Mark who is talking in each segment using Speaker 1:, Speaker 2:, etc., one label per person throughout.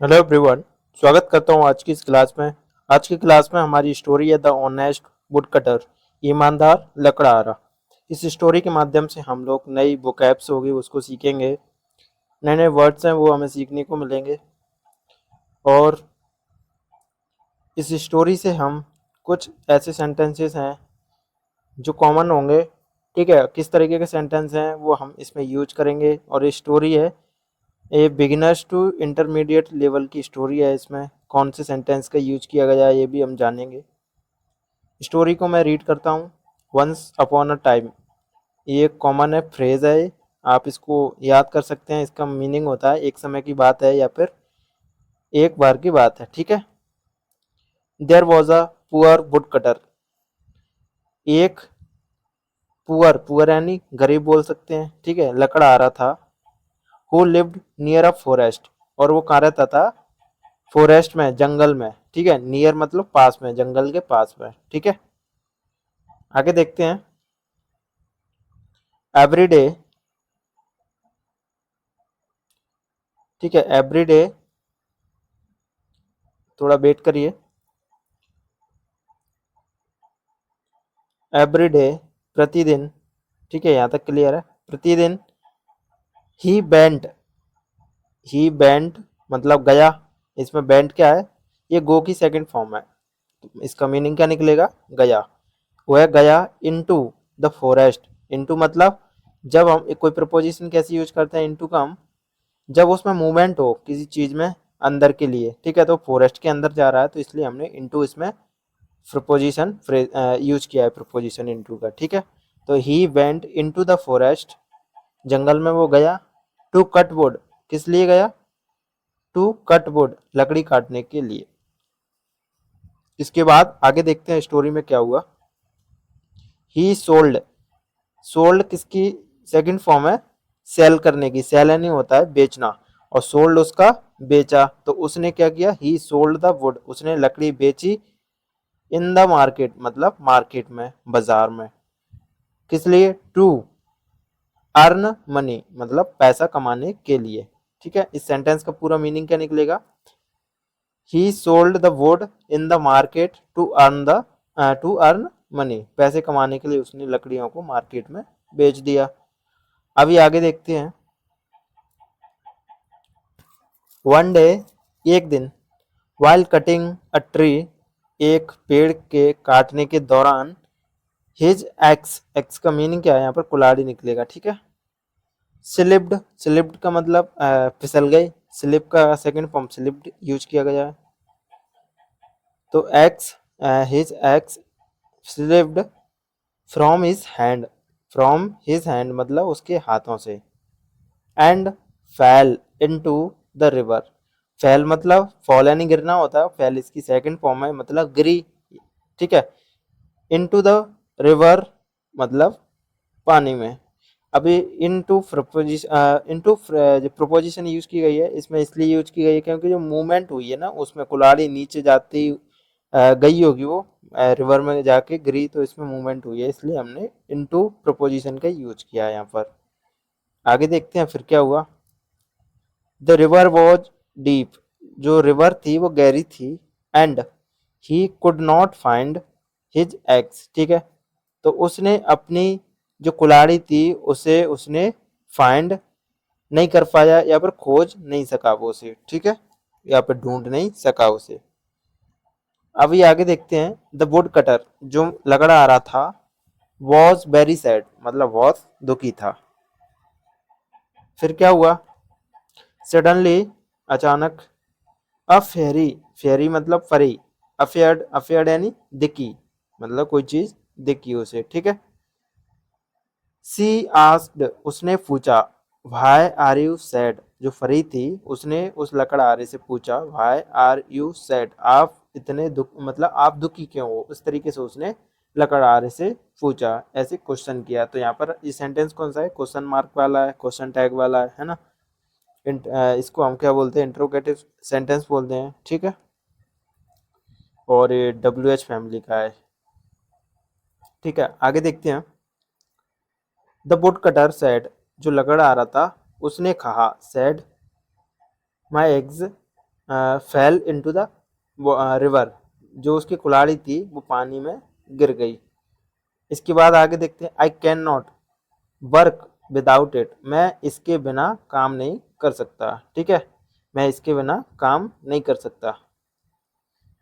Speaker 1: Hello everyone. स्वागत करता हूँ आज की इस क्लास में। आज की क्लास में हमारी स्टोरी है द ऑनेस्ट वुड कटर, ईमानदार लकड़हारा। इस स्टोरी के माध्यम से हम लोग नई वोकैब्स होगी उसको सीखेंगे, नए नए वर्ड्स हैं वो हमें सीखने को मिलेंगे। और इस स्टोरी से हम कुछ ऐसे सेंटेंसेस हैं जो कॉमन होंगे। ठीक है, किस तरीके के सेंटेंस हैं वो हम इसमें यूज करेंगे। और ये स्टोरी है, ये बिगिनर्स टू इंटरमीडिएट लेवल की स्टोरी है। इसमें कौन से सेंटेंस का यूज किया गया है ये भी हम जानेंगे। स्टोरी को मैं रीड करता हूँ। वंस अपॉन अ टाइम, ये एक कॉमन है, फ्रेज है। आप इसको याद कर सकते हैं। इसका मीनिंग होता है एक समय की बात है या फिर एक बार की बात है। ठीक है। There was a poor wood cutter, एक पुअर, पुअर यानी गरीब बोल सकते हैं। ठीक है, लकड़ा आ रहा था। Who lived near a forest, और वो कहाँ रहता था? फॉरेस्ट में, जंगल में। ठीक है, नियर मतलब पास में, जंगल के पास में। ठीक है, आगे देखते हैं। एवरी डे, ठीक है, एवरी डे, थोड़ा वेट करिए। एवरी डे, प्रतिदिन। ठीक है, यहाँ तक क्लियर है। प्रतिदिन। ही बेंट, ही बेंट मतलब गया। इसमें बेंट क्या है? ये गो की सेकंड फॉर्म है। इसका मीनिंग क्या निकलेगा? गया। वह गया इनटू द फॉरेस्ट। इनटू मतलब जब हम कोई प्रपोजिशन कैसे यूज करते हैं इनटू का हम, जब उसमें मूवमेंट हो किसी चीज में अंदर के लिए। ठीक है, तो फॉरेस्ट के अंदर जा रहा है तो इसलिए हमने इनटू इसमें प्रपोजिशन यूज किया है, प्रपोजिशन इनटू का। ठीक है, तो he went into the forest, जंगल में वो गया। टू कट वुड, किस लिए गया? टू कट वुड, लकड़ी काटने के लिए। इसके बाद आगे देखते हैं स्टोरी में क्या हुआ। ही सोल्ड, सोल्ड किसकी सेकंड फॉर्म है? सेल करने की। सेल नहीं होता है बेचना, और सोल्ड उसका बेचा। तो उसने क्या किया? ही सोल्ड द वुड, उसने लकड़ी बेची। इन द मार्केट मतलब मार्केट में, बाजार में। किस लिए? टू अर्न मनी मतलब पैसा कमाने के लिए। ठीक है, इस सेंटेंस का पूरा मीनिंग क्या निकलेगा? He sold the wood in the market to earn money, पैसे कमाने के लिए उसने लकड़ियों को मार्केट में बेच दिया। अभी आगे देखते हैं। वन डे, एक दिन, while कटिंग अ ट्री, एक पेड़ के काटने के दौरान, हिज एक्स, एक्स का मीनिंग क्या है? यहाँ पर कुल्हाड़ी निकलेगा। ठीक है। स्लिप्ड, स्लिप्ड का मतलब फिसल गई। स्लिप का सेकंड फॉर्म स्लिप्ड यूज किया गया है। तो x, his ex slipped from his hand, from his hand मतलब उसके हाथों से। एंड फैल इनटू द रिवर, फैल मतलब फॉल यानी गिरना होता है। फैल इसकी सेकंड फॉर्म है मतलब गिरी। ठीक है। इनटू द रिवर मतलब पानी में। अभी इनटू प्रपोजिशन, इनटू जो प्रपोजिशन यूज की गई है इसमें इसलिए यूज की गई है क्योंकि जो मूवमेंट हुई है ना उसमें कुल्हाड़ी नीचे जाती गई होगी, वो रिवर में जाके गिरी, तो इसमें मूवमेंट हुई है इसलिए हमने इनटू प्रपोजिशन का यूज किया है यहाँ पर। आगे देखते हैं फिर क्या हुआ। द रिवर वॉज डीप, जो रिवर थी वो गहरी थी। And he could not find his eggs, ठीक है, तो उसने अपनी जो कुल्हाड़ी थी उसे उसने फाइंड नहीं कर पाया, या फिर खोज नहीं सका वो उसे। ठीक है, या फिर ढूंढ नहीं सका उसे। अभी आगे देखते हैं। द वुड कटर, जो लकड़ा आ रहा था, वॉज वेरी सैड मतलब बहुत दुखी था। फिर क्या हुआ? सडनली, अचानक, अ फेरी, फेरी मतलब फरी, अफेयर्ड, अफेयर्ड यानी दिखी, मतलब कोई चीज दिखी उसे। ठीक है। सी आस्क्ड, उसने पूछा। वाई आर यू सैड, जो फरी थी उसने उस लकड़हारे से पूछा वाई आर यू सैड, आप इतने दुख मतलब आप दुखी क्यों हो, उस तरीके से उसने लकड़हारे से पूछा, ऐसे क्वेश्चन किया। तो यहाँ पर ये सेंटेंस कौन सा है? क्वेश्चन मार्क वाला है, क्वेश्चन टैग वाला है ना। इसको हम क्या बोलते हैं? इंट्रोगेटिव सेंटेंस बोलते हैं। ठीक है, और ये डब्ल्यू एच फैमिली का है। ठीक है, आगे देखते हैं। द वुड कटर सेड, जो लकड़ आ रहा था उसने कहा, said my eggs, fail into the river, जो उसकी कुल्हाड़ी थी वो पानी में गिर गई। इसके बाद आगे देखते हैं, I can not work without it, मैं इसके बिना काम नहीं कर सकता। ठीक है, मैं इसके बिना काम नहीं कर सकता।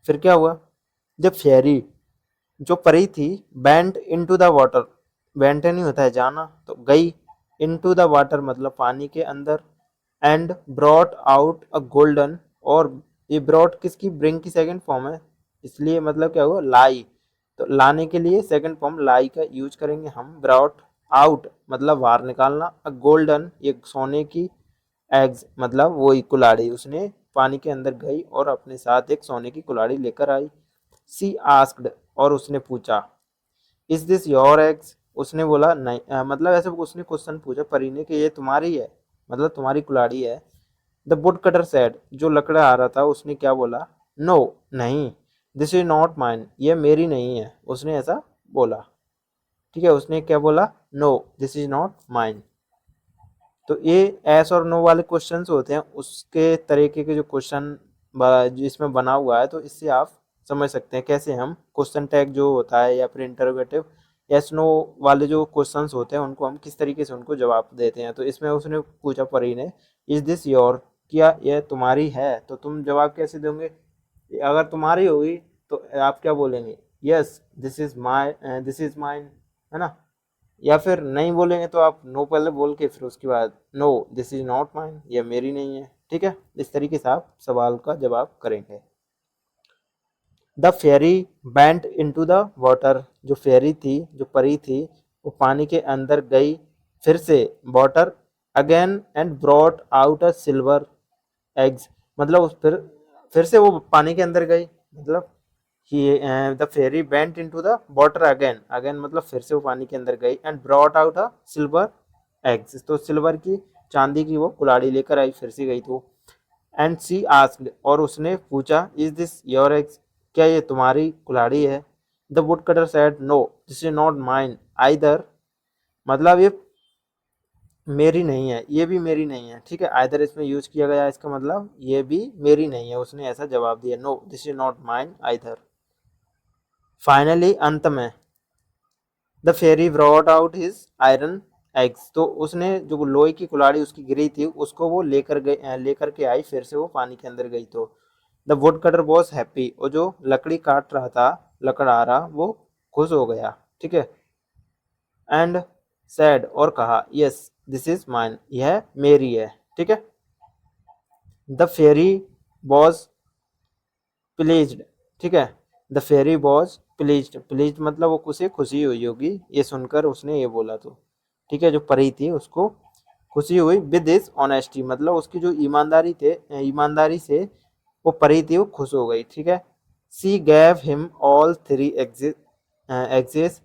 Speaker 1: फिर क्या हुआ, जब फेरी जो परी थी bent into the water, bent नहीं होता है जाना, तो गई, इनटू द वाटर मतलब पानी के अंदर, and brought out a golden, और ये ब्रॉट किसकी, ब्रिंग की सेकंड फॉर्म है, इसलिए मतलब क्या हुआ, लाई, तो लाने के लिए सेकंड फॉर्म लाई का यूज करेंगे हम। ब्रॉट आउट मतलब बाहर निकालना, अ गोल्डन एक सोने की, एग्स मतलब वही कुल्हाड़ी, उसने पानी के अंदर गई और अपने साथ एक सोने की कुल्हाड़ी लेकर आई। सी आस्क्ड और उसने पूछा, इज दिस योर एग्स, उसने बोला नहीं, मतलब ऐसे उसने क्वेश्चन पूछा परी ने कि ये तुम्हारी है, मतलब तुम्हारी कुल्हाड़ी है। द वुड कटर सेड, जो लकड़ा आ रहा था उसने क्या बोला, नो नहीं, दिस इज नॉट माइन, ये मेरी नहीं है, उसने ऐसा बोला। ठीक है, उसने क्या बोला, no this is not mine. तो ये एस और नो वाले क्वेश्चंस होते हैं, उसके तरीके के जो क्वेश्चन जिसमें बना हुआ है, तो इससे आप समझ सकते हैं कैसे हम क्वेश्चन टैग जो होता है या फिर इंटरोगेटिव यस नो वाले जो क्वेश्चंस होते हैं उनको हम किस तरीके से उनको जवाब देते हैं। तो इसमें उसने पूछा परी ने, इज दिस योर, क्या यह तुम्हारी है, तो तुम जवाब कैसे दोगे, अगर तुम्हारी होगी तो आप क्या बोलेंगे, yes this is my, this is mine, है ना। या फिर नहीं बोलेंगे तो आप नो पहले बोल के फिर उसके बाद no this is not mine, ये मेरी नहीं है। ठीक है, इस तरीके से आप सवाल का जवाब करेंगे। The fairy bent into the water, जो फेरी थी जो परी थी वो पानी के अंदर गई फिर से, water again, and brought out a silver axe, मतलब फिर से वो पानी के अंदर गई, मतलब the fairy bent into the water again, again मतलब फिर से वो पानी के अंदर गई, and brought out a silver axe, तो सिल्वर की, चांदी की वो कुल्हाड़ी लेकर आई, फिर से गई तो। एंड सी आस्क्ड और उसने पूछा, इज दिस योर एग्स, क्या ये तुम्हारी कुल्हाड़ी है। The wood cutter said, no this is not mine either, मतलब ये मेरी नहीं है, ये भी मेरी नहीं है। ठीक है, आइदर इसमें यूज किया गया है, इसका मतलब ये भी मेरी नहीं है, उसने ऐसा जवाब दिया, no this is not mine either. Finally अंत में, the fairy brought out his iron axe, तो उसने जो लोहे की कुल्हाड़ी उसकी गिरी थी उसको वो लेकर के आई, फिर से वो पानी के अंदर गई तो। The wood cutter was happy, और जो लकड़ी काट रहा था, लकड़हारा, वो खुश हो गया। ठीक है, एंड सैड और कहा, यस दिस इज माइन, यह मेरी है। ठीक है, द फेरी वॉज प्लीज्ड। ठीक है, the fairy was pleased, pleased मतलब वो उसे खुशी हुई होगी ये सुनकर, उसने ये बोला तो। ठीक है, जो परी थी उसको खुशी हुई, विद दिस ऑनेस्टी मतलब उसकी जो ईमानदारी से वो परी थी वो खुश हो गई। ठीक है, she gave him all three eggs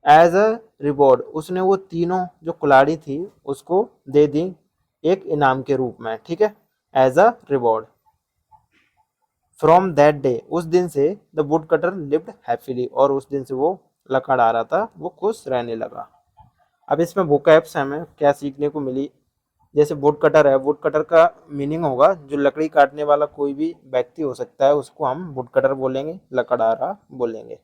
Speaker 1: as a reward, उसने वो तीनों जो कुल्हाड़ी थी उसको दे दी एक इनाम के रूप में। ठीक है, as a reward. From that day, उस दिन से the wood cutter lived happily, और उस दिन से वो लकड़ आ रहा था वो खुश रहने लगा। अब इसमें वोकैब्स हमें क्या सीखने को मिली, जैसे वुड कटर है, वुड कटर का मीनिंग होगा जो लकड़ी काटने वाला कोई भी व्यक्ति हो सकता है, उसको हम वुड कटर बोलेंगे, लकड़हारा बोलेंगे।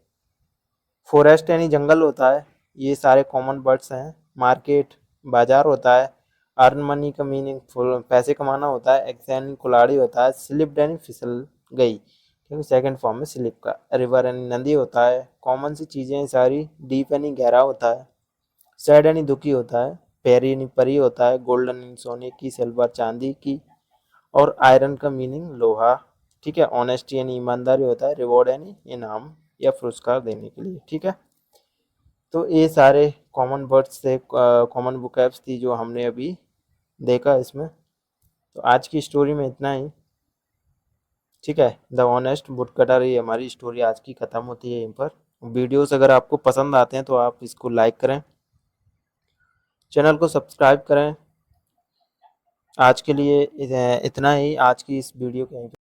Speaker 1: फॉरेस्ट यानी जंगल होता है, ये सारे कॉमन वर्ड्स हैं। मार्केट बाजार होता है। अर्न मनी का मीनिंग पैसे कमाना होता है। एक्स यानी कुल्हाड़ी होता है। स्लिप यानी फिसल गई, क्योंकि सेकंड फॉर्म में स्लिप का। रिवर यानी नदी होता है। कॉमन सी चीज़ें हैं सारी। डीप यानी गहरा होता है। सैड यानी दुखी होता है। पेरी यानी परी होता है। गोल्डन यानी सोने की, सिल्वर चांदी की, और आयरन का मीनिंग लोहा। ठीक है, ऑनेस्टी यानी ईमानदारी होता है। रिवॉर्ड यानी इनाम या पुरस्कार देने के लिए। ठीक है, तो ये सारे कॉमन वर्ड्स थे, कॉमन वोकैब्स थी जो हमने अभी देखा इसमें। तो आज की स्टोरी में इतना ही। ठीक है, द ऑनेस्ट वुडकटर, ये हमारी स्टोरी आज की ख़त्म होती है यहीं पर। वीडियोस अगर आपको पसंद आते हैं तो आप इसको लाइक करें, चैनल को सब्सक्राइब करें। आज के लिए इतना ही, आज की इस वीडियो के